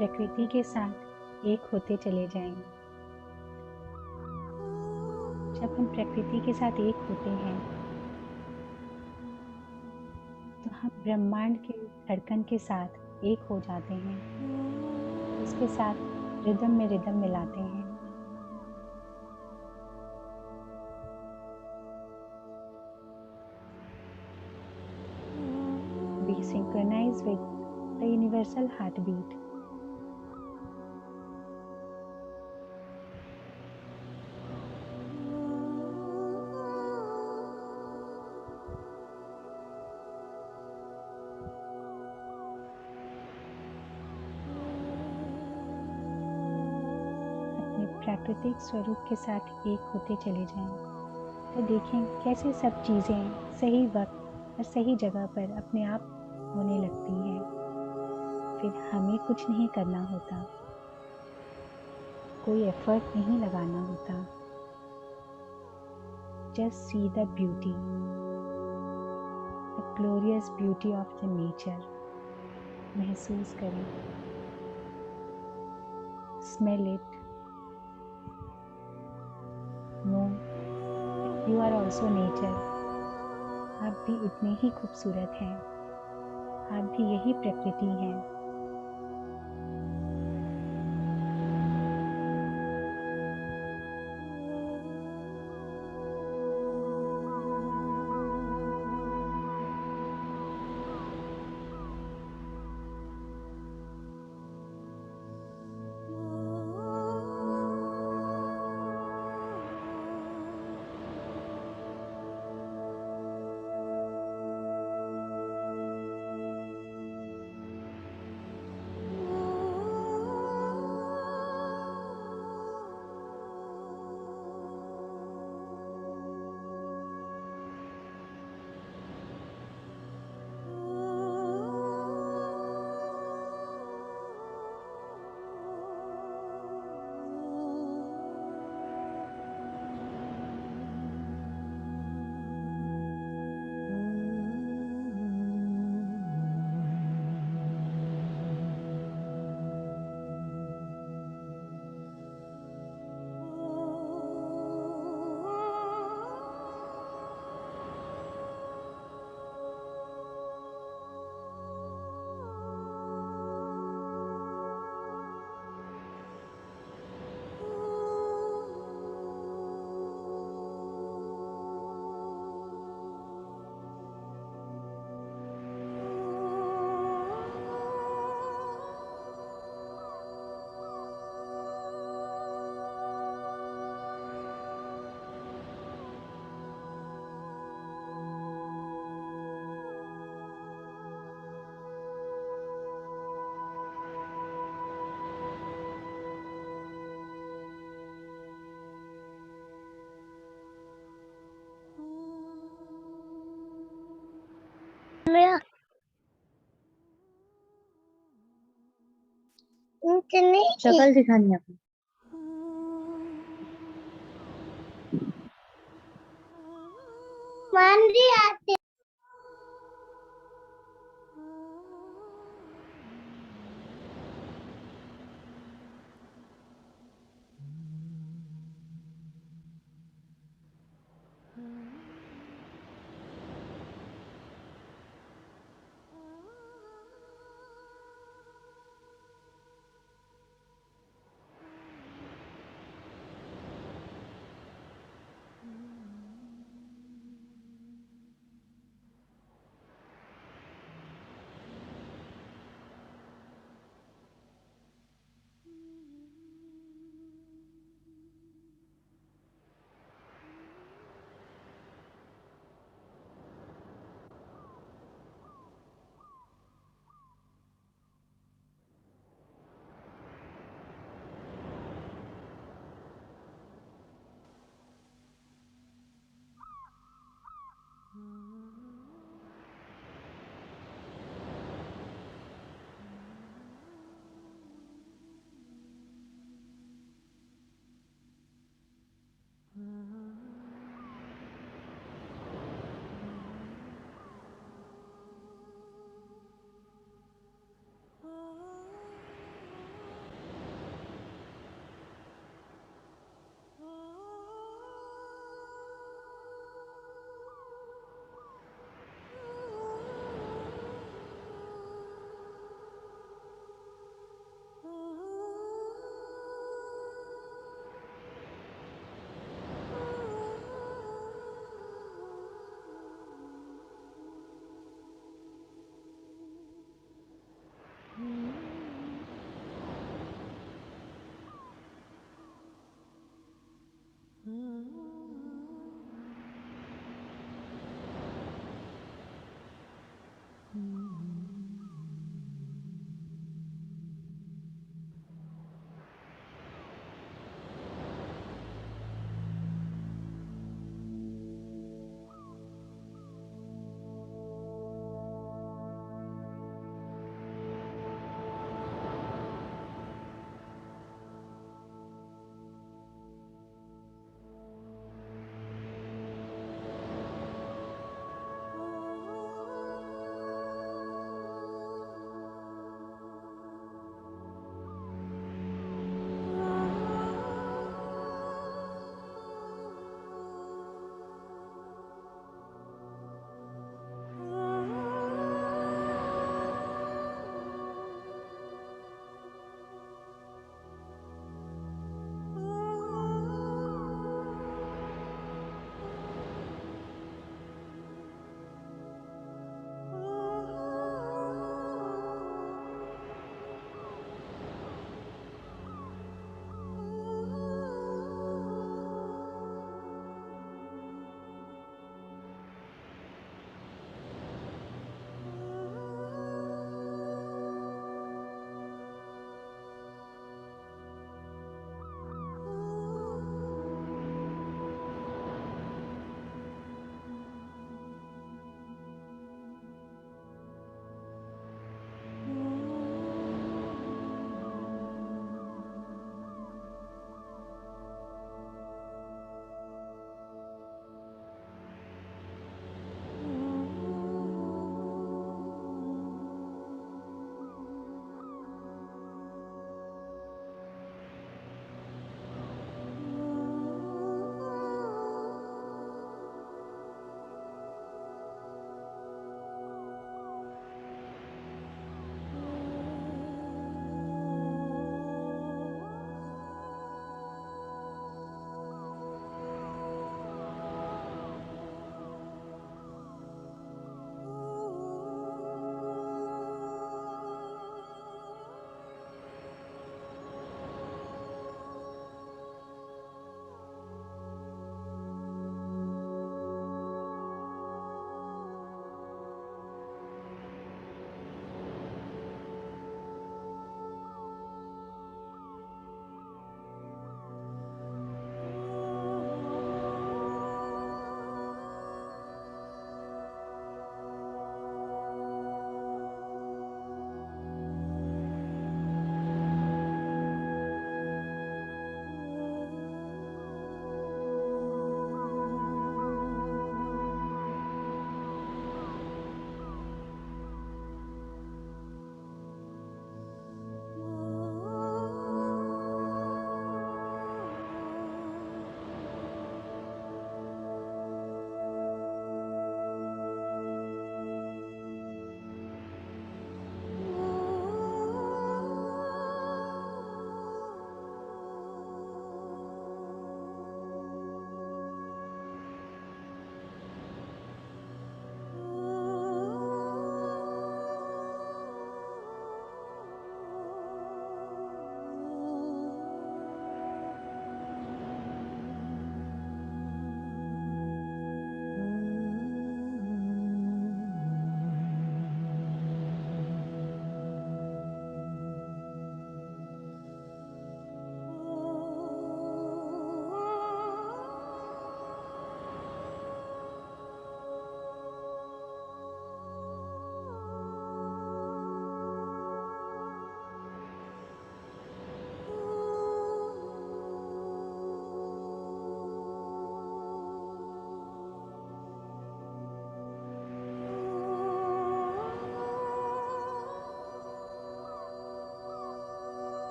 प्रकृति के साथ एक होते चले जाएं। जब हम प्रकृति के साथ एक होते हैं तो हम ब्रह्मांड के धड़कन के साथ एक हो जाते हैं, उसके साथ रिदम में रिदम मिलाते हैं। We synchronize with the universal heartbeat. अपने प्राकृतिक स्वरूप के साथ एक होते चले जाएं, तो देखें कैसे सब चीज़ें सही वक्त और सही जगह पर अपने आप होने लगती हैं। फिर हमें कुछ नहीं करना होता, कोई एफर्ट नहीं लगाना होता। Just see the beauty, the glorious beauty of the nature. महसूस करें, smell it, know that you are also nature. आप भी इतने ही खूबसूरत हैं, आप भी यही प्रकृति हैं। शक्ल दिखानी है अपनी। मान जी आते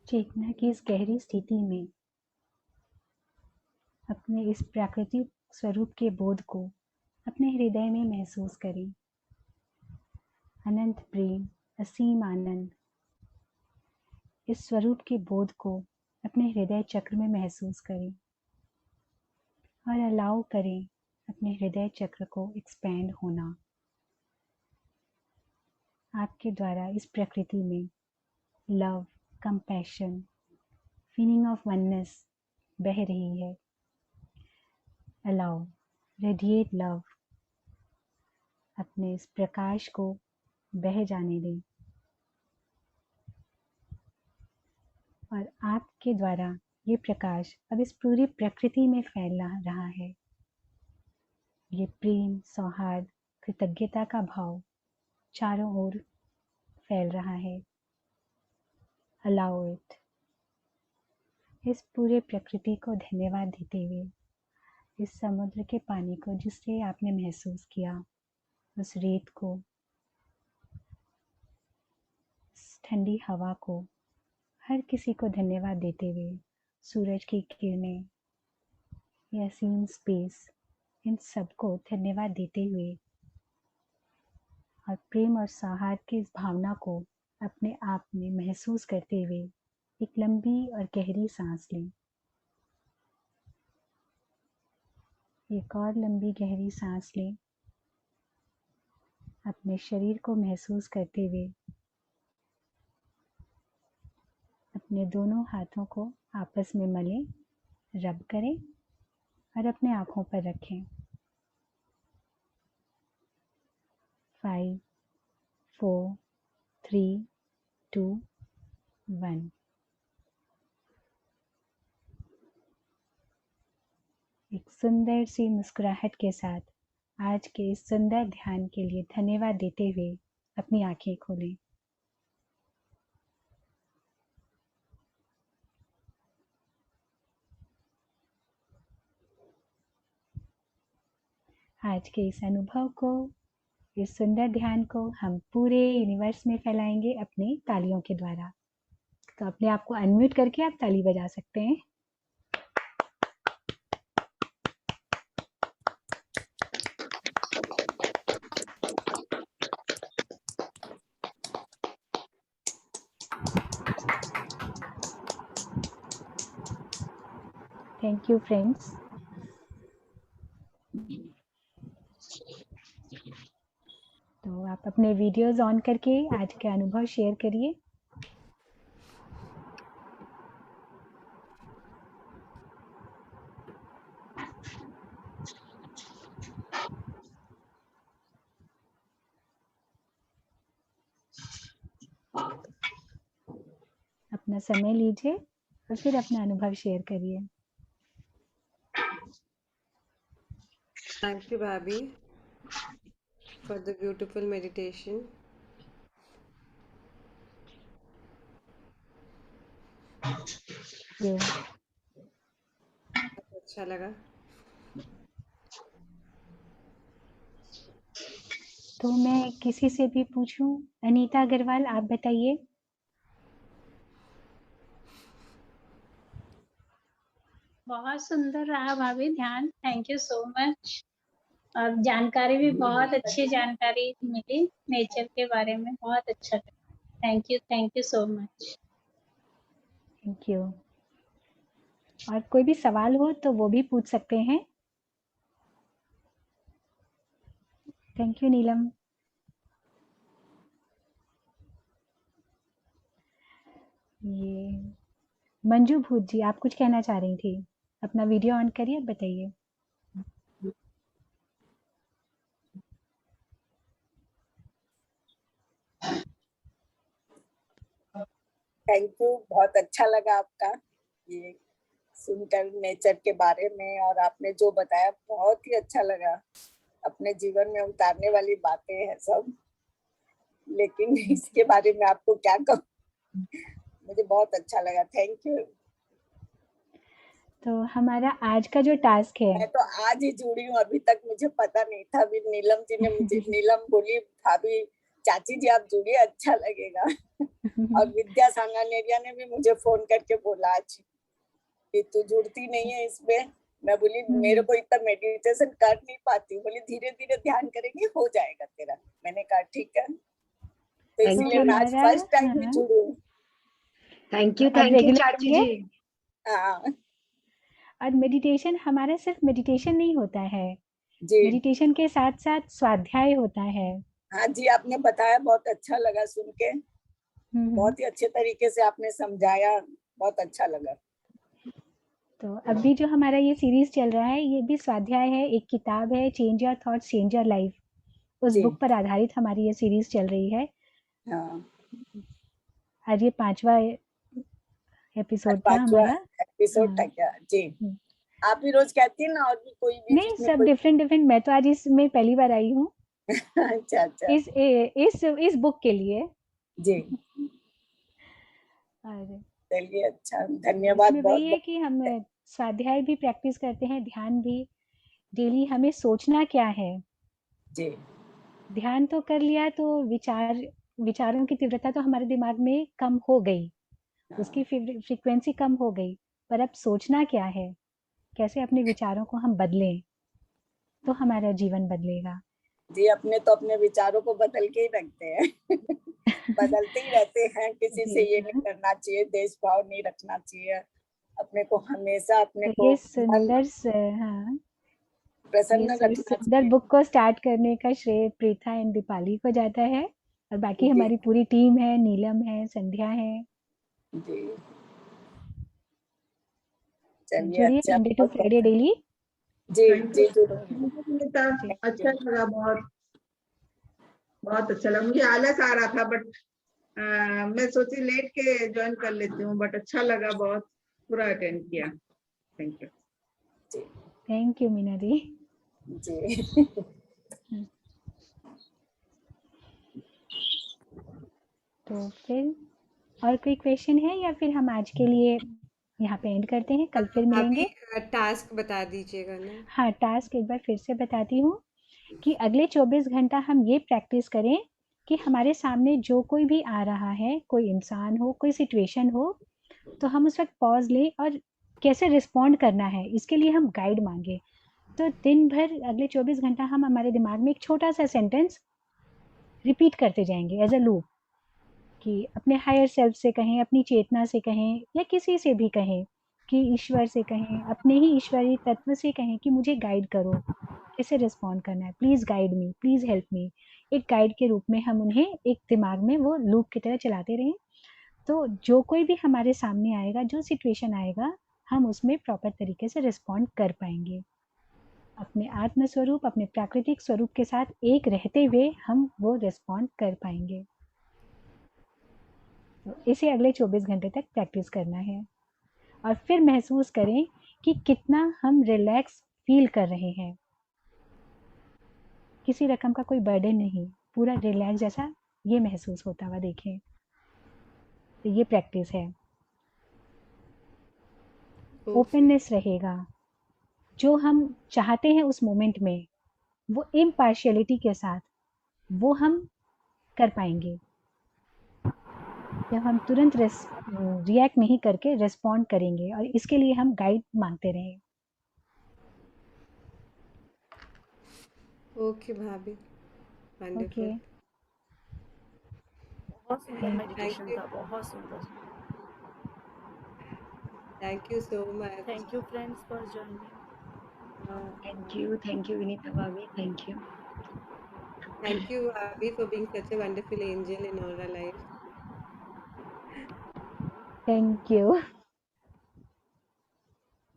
चेतना की इस गहरी स्थिति में अपने इस प्राकृतिक स्वरूप के बोध को अपने हृदय में महसूस करें। अनंत प्रेम, असीम आनंद, इस स्वरूप के बोध को अपने हृदय चक्र में महसूस करें और अलाउ करें अपने हृदय चक्र को एक्सपैंड होना। आपके द्वारा इस प्रकृति में love, compassion, feeling of oneness बह रही है। अलाउ, रेडिएट लव, अपने इस प्रकाश को बह जाने दें और आपके द्वारा ये प्रकाश अब इस पूरी प्रकृति में फैल रहा है। ये प्रेम, सौहार्द, कृतज्ञता का भाव चारों ओर फैल रहा है। Allow it. इस पूरे प्रकृति को धन्यवाद देते हुए, इस समुद्र के पानी को जिससे आपने महसूस किया, उस रेत को, इस ठंडी हवा को, हर किसी को धन्यवाद देते हुए, सूरज की किरणें, ये असीम स्पेस, इन सबको धन्यवाद देते हुए और प्रेम और सौहार्द की इस भावना को अपने आप में महसूस करते हुए एक लंबी और गहरी सांस लें। एक और लंबी गहरी सांस लें। अपने शरीर को महसूस करते हुए अपने दोनों हाथों को आपस में मलें, रब करें और अपने आँखों पर रखें। 5, 4, 3, 2, 1। एक सुंदर सी मुस्कुराहट के साथ आज के इस सुंदर ध्यान के लिए धन्यवाद देते हुए अपनी आंखें खोलें। आज के इस अनुभव को, इस सुंदर ध्यान को हम पूरे यूनिवर्स में फैलाएंगे अपनी तालियों के द्वारा। तो अपने आप को अनम्यूट करके आप ताली बजा सकते हैं। Thank you friends. तो आप अपने वीडियोस ऑन करके आज के अनुभव शेयर करिए। अपना समय लीजिए और फिर अपना अनुभव शेयर करिए। Thank you, Bhabhi, for the beautiful meditation. अच्छा लगा। तो मैं किसी से भी पूछूं, अनीता अग्रवाल आप बताइए। बहुत सुंदर रहा भाभी ध्यान, थैंक यू सो मच। और जानकारी भी बहुत अच्छी जानकारी मिली नेचर के बारे में, बहुत अच्छा। Thank you so much. Thank you. और कोई भी सवाल हो तो वो भी पूछ सकते हैं। थैंक यू नीलम। ये मंजू भूत जी, आप कुछ कहना चाह रही थी। अपना वीडियो ऑन करिए, बताइए। थैंक यू, बहुत अच्छा लगा आपका ये सुनकर नेचर के बारे में, और आपने जो बताया बहुत ही अच्छा लगा। अपने जीवन में उतारने वाली बातें हैं सब, लेकिन इसके बारे में आपको क्या कहूं, मुझे बहुत अच्छा लगा। Thank you. तो हमारा आज का जो टास्क है, मैं तो आज ही जुड़ी हूँ, अभी तक मुझे पता नहीं था। अभी नीलम जी ने मुझे नीलम बोली भाभी चाची जी आप जुड़िए, अच्छा लगेगा। और विद्या सांगानेरिया ने भी मुझे फोन करके बोला आज कि तू जुड़ती नहीं है इसमें। मैं बोली मेरे को इतना मेडिटेशन कर नहीं पाती, बोली धीरे धीरे ध्यान करेंगे हो जाएगा तेरा। मैंने कहा ठीक है, तो इसलिए मैं आज फर्स्ट टाइम ही जुड़ी हूँ। थैंक यू चाची जी। हाँ और मेडिटेशन हमारा सिर्फ मेडिटेशन नहीं होता है, जी, मेडिटेशन के साथ साथ स्वाध्याय होता है। हाँ जी, आपने बताया, बहुत अच्छा लगा सुन के, बहुत ही अच्छे तरीके से आपने समझाया, बहुत अच्छा लगा। तो अभी जो हमारा ये सीरीज चल रहा है ये भी स्वाध्याय है, एक किताब है change your thoughts change your life, उस जी बुक पर आधारित हमारी ये सीरीज चल रही है। हाँ, आज ये 5वां एपिसोड था 5वां हमारा। एपिसोड हाँ। था क्या जी? आप भी रोज कहती है ना, और भी कोई भी नहीं, जिसमें सब कोई डिफरेंट, मैं तो आज इसमें पहली बार आई हूँ अच्छा अच्छा इस बुक के लिए। जी, और चलिए अच्छा, धन्यवाद इसमें बहुत वही है बहुत। कि हम स्वाध्याय भी प्रैक्टिस करते हैं, ध्यान भी। डेली हमें सोचना क्या है, जी ध्यान तो कर लिया तो विचारों की तीव्रता तो हमारे दिमाग में कम हो गई, उसकी फ्रीक्वेंसी कम हो गई, पर अब सोचना क्या है, कैसे अपने विचारों को हम बदलें तो हमारा जीवन बदलेगा। जी, अपने तो अपने विचारों को बदल के ही रखते हैं बदलते ही रहते हैं, किसी से ये नहीं करना चाहिए, देश भाव नहीं रखना चाहिए, अपने को हमेशा अपने तो को ये हाँ, प्रसन्न ये रखना सुंदर चाहिए। बुक को स्टार्ट करने का श्रेय प्रीथा एंड दीपाली को जाता है, और बाकी जी हमारी पूरी टीम है, नीलम है, संध्या है। जी चलिए जुड़िए अच्छा, मंडे टू बहुत फ्राइडे बहुत डेली। जी थैंक जी यू सुनीता, अच्छा लगा, बहुत बहुत अच्छा लगा। मुझे आलस आ रहा था बट मैं सोची लेट के ज्वाइन कर लेती हूँ, बट अच्छा लगा बहुत, पूरा अटेंड किया। Thank you. Thank you Meena दी। जी तो फिर और कोई क्वेश्चन है या फिर हम आज के लिए यहाँ पे एंड करते हैं, कल फिर आप मिलेंगे। टास्क बता दीजिएगा ना। हाँ, टास्क एक बार फिर से बताती हूँ कि अगले 24 घंटा हम ये प्रैक्टिस करें कि हमारे सामने जो कोई भी आ रहा है, कोई इंसान हो, कोई सिचुएशन हो, तो हम उस वक्त पॉज लें और कैसे रिस्पॉन्ड करना है इसके लिए हम गाइड मांगे। तो दिन भर अगले 24 घंटा हम हमारे दिमाग में एक छोटा सा सेंटेंस रिपीट करते जाएंगे एज अ लूप, कि अपने हायर सेल्फ से कहें, अपनी चेतना से कहें, या किसी से भी कहें, कि ईश्वर से कहें, अपने ही ईश्वरीय तत्व से कहें कि मुझे गाइड करो, कैसे रिस्पॉन्ड करना है, please guide me, please help me. एक गाइड के रूप में हम उन्हें एक दिमाग में वो लूप की तरह चलाते रहें। तो जो कोई भी हमारे सामने आएगा, जो सिचुएशन आएगा, हम उसमें प्रॉपर तरीके से रिस्पॉन्ड कर पाएंगे। अपने आत्म स्वरूप, अपने प्राकृतिक स्वरूप के साथ एक रहते हुए हम वो रिस्पॉन्ड कर पाएंगे। तो इसे अगले 24 घंटे तक प्रैक्टिस करना है, और फिर महसूस करें कि कितना हम रिलैक्स फील कर रहे हैं। किसी रकम का कोई बर्डन नहीं, पूरा रिलैक्स जैसा ये महसूस होता हुआ देखें। तो ये प्रैक्टिस है। ओपननेस रहेगा, जो हम चाहते हैं उस मोमेंट में वो इम्पार्शियलिटी के साथ वो हम कर पाएंगे, जब हम तुरंत रिएक्ट नहीं करके रिस्पॉन्ड करेंगे, और इसके लिए हम गाइड मांगते रहें। ओके भाभी, ओके, वंडरफुल। बहुत सुंदर थैंक मेडिटेशन यू, था, बहुत सुंदर। Thank you so much. Thank you friends for joining. Thank you Vinita भाभी, thank you. Thank you, Abhi, for being such a wonderful angel in all our lives. Thank you.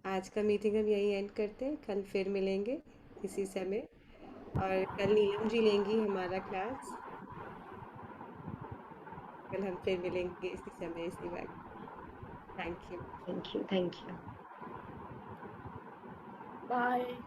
आज का meeting हम यहीं and करते हैं, कल फिर मिलेंगे इसी समय, और कल नीलम जी लेंगी हमारा क्लास। कल हम फिर मिलेंगे इसी समय इसी वक्त। Thank you. Thank you, thank you. Bye.